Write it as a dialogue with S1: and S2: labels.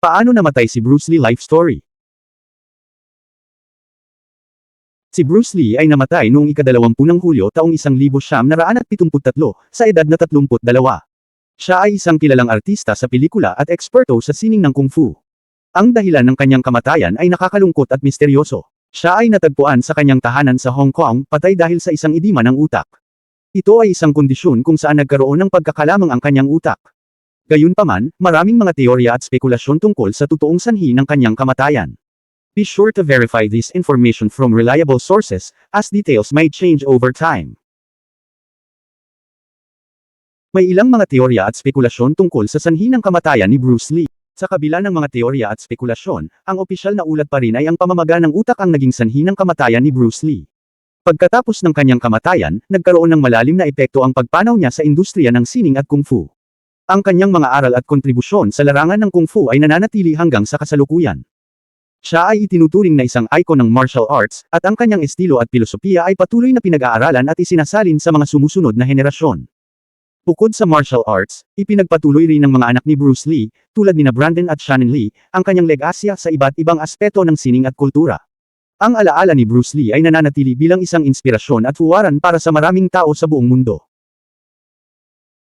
S1: Paano namatay si Bruce Lee Life Story? Si Bruce Lee ay namatay noong ika-20 ng Hulyo taong 1973 sa edad na 32. Siya ay isang kilalang artista sa pelikula at eksperto sa sining ng kung fu. Ang dahilan ng kanyang kamatayan ay nakakalungkot at misteryoso. Siya ay natagpuan sa kanyang tahanan sa Hong Kong, patay dahil sa isang edema ng utak. Ito ay isang kondisyon kung saan nagkaroon ng pagkakalamang ang kanyang utak. Gayunpaman, maraming mga teorya at spekulasyon tungkol sa totoong sanhi ng kanyang kamatayan. Be sure to verify this information from reliable sources, as details may change over time. May ilang mga teorya at spekulasyon tungkol sa sanhi ng kamatayan ni Bruce Lee. Sa kabila ng mga teorya at spekulasyon, ang opisyal na ulat pa rin ay ang pamamaga ng utak ang naging sanhi ng kamatayan ni Bruce Lee. Pagkatapos ng kanyang kamatayan, nagkaroon ng malalim na epekto ang pagpanaw niya sa industriya ng sining at kung fu. Ang kanyang mga aral at kontribusyon sa larangan ng kung fu ay nananatili hanggang sa kasalukuyan. Siya ay itinuturing na isang icon ng martial arts, at ang kanyang estilo at filosofiya ay patuloy na pinag-aaralan at isinasalin sa mga sumusunod na henerasyon. Bukod sa martial arts, ipinagpatuloy rin ng mga anak ni Bruce Lee, tulad nina Brandon at Shannon Lee, ang kanyang legasya sa iba't ibang aspeto ng sining at kultura. Ang alaala ni Bruce Lee ay nananatili bilang isang inspirasyon at huwaran para sa maraming tao sa buong mundo.